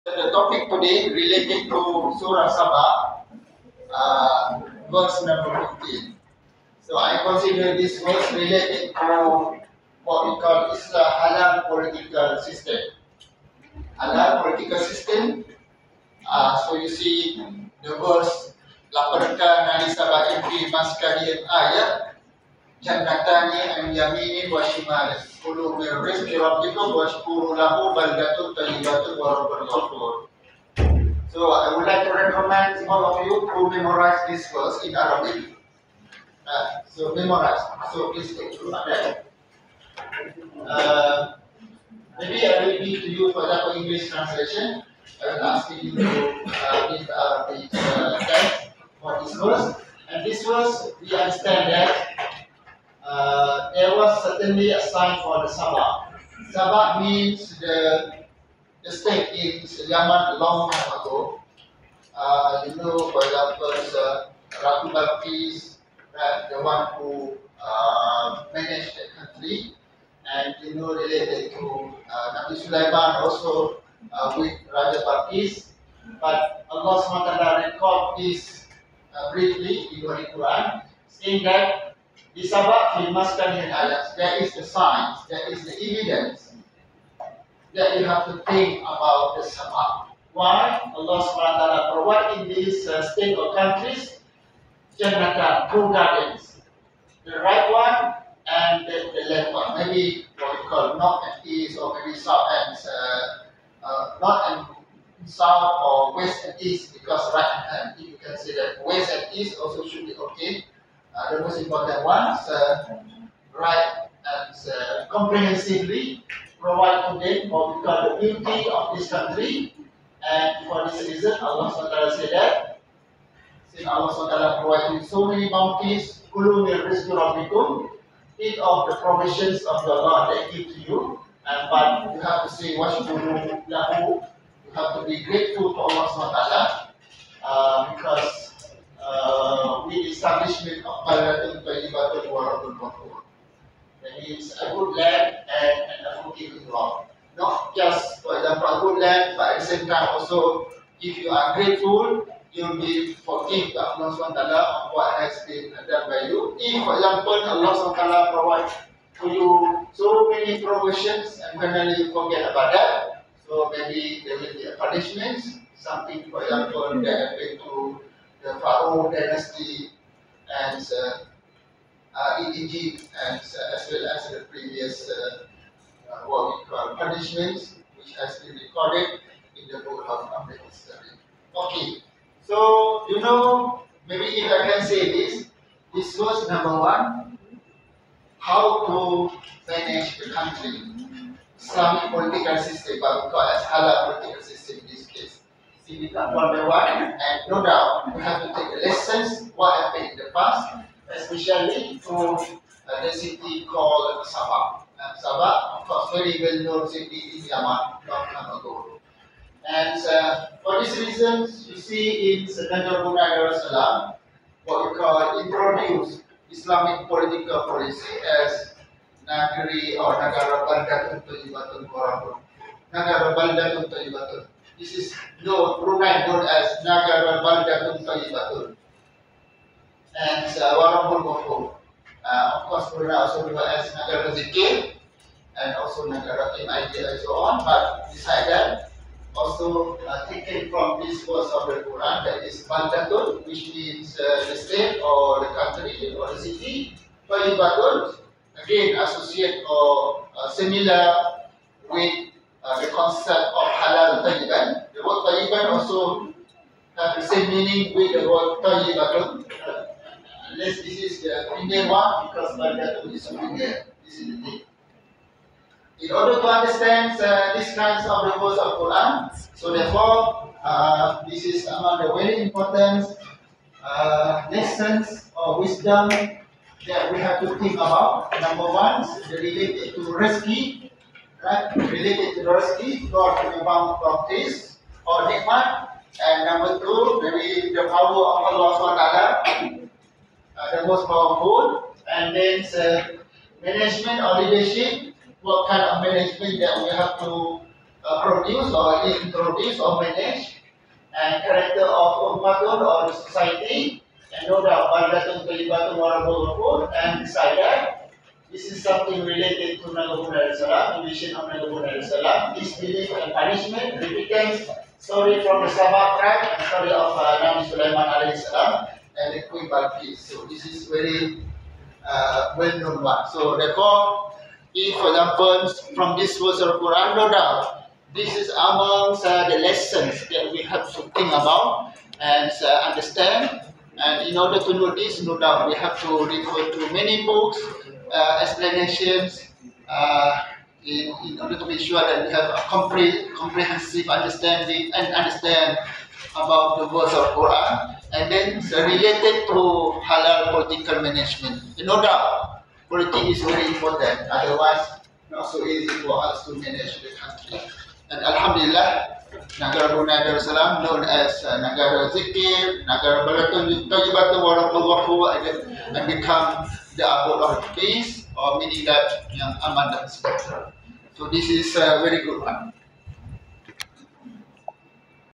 The topic today related to Surah Sabah, verse number 15. So I consider this verse related to what we call Islam halal political system. Halal political system. So you see the verse laporkan ahli Sabah fi maskani ayat jannatani an yaminin wa shimalin kulu min rizqi rabbikum washkuru lahu baldatun tayyibatun wa rabbun ghafur. So I would like to recommend all of you to memorize this verse in Arabic. So memorize. So please take a look at that. Maybe I will give to you, for example, English translation. I will ask you to give the Arabic text for this verse. And this verse, we understand that there was certainly a sign for the Sabah. Sabah means the state in Yaman long time ago. For example, Ratu Balqis, the one who managed the country, and related to Nabi Sulaiman also with Raja Balqis. But Allah SWT recalled this briefly in the Quran, saying that di Sabah fi maskani ayat, there is the signs, there is the evidence that you have to think about the Sabah. Why? Allah SWT provide in these state or countries Jannatan, two gardens. The right one and the left one. Maybe what we call north and east, or maybe south and north and south, or west and east, because right and hand, if you can say that west and east also should be okay. The most important ones, right and comprehensively provide to them what we call the beauty of this country. And for this reason, Allah SWT said that, since Allah SWT provided so many bounties, kulu min rizqi rabbikum, eat of the provisions of your Lord they give to you, and but you have to say washkuru lahu, you have to be grateful to Allah SWT, because with the establishment of baldatun tayyibatun wa rabbun ghafur. That means a good land and a forgiving Lord. Not just, for example, a good land, but at the same time also, if you are grateful, you'll be forgiven by Allah SWT on what has been done by you. If, for example, Allah SWT provides to you so many provisions and finally you forget about that, so maybe there will be a punishment, something, for example, that happened to the Pharaoh dynasty and in Egypt, and as well as the previous what we call punishments, which has been recorded in the book of the history. Okay, so maybe if I can say this was number one, how to manage the country, Islamic political system, but we call as halal political system in this case. See, we come one by one, and no doubt we have to take the lessons what happened in the past, especially to the city called Sabah. Sabah, of course, very well known city in Yaman long time ago. And for these reasons, you see in Nabi Darussalam, what we call introduce Islamic political policy as Nagari or Nagara Baldatun Tayyibatun Warabun. Nagara Baldatun Tayyibatun. This is Brunei known as Nagara Baldatun Tayyibatun. And Warabun Ghafur. Of course, Brunei also known as Nagara Zikir and also Nagara MID and so on. But beside that, also taken from this verse of the Quran, that is Baldatun, which means the state or the country or the city. Tayyibatun, again associate or similar with the concept of halal tayyiban. The word tayyiban also have the same meaning with the word tayyibatun. Unless this is the Indian one, because Baldatun is Indian. This is the thing. In order to understand these kinds of the verse of Quran, so therefore, this is among the very important lessons or wisdom that we have to think about. Number one, related to rezeki, right? Related to rezeki, God will bound from this or nikmat. And number two, maybe the power of Allah SWT, the most powerful. And then management or leadership, what kind of management that we have to produce or introduce or manage, and character of Ummatun or the society, and no doubt Baldatun Kalibatun Warabul, and beside that, this is something related to Nabi Muhammad Sallam, the mission of Nabi Muhammad Sallam, disbelief and punishment, repentance, story from the Sabah tribe, and story of Nabi Sulaiman alayhi salam, and the Queen Balqis. So this is very well-known one. So therefore, if for example from this verse of Quran, no doubt, this is amongst the lessons that we have to think about and understand. And in order to know this, no doubt, we have to refer to many books, explanations, in order to make sure that we have a comprehensive understanding and understand about the verse of Quran, and then related to halal political management. No doubt, politics is very important. Otherwise, not so easy for us to manage the country. And Alhamdulillah, Negara Brunei Darussalam, known as Negara Zikir, Negara Baldatun Warahmatullahi, and become the abode of peace, or meaning that yang aman dan sejahtera. So this is a very good one.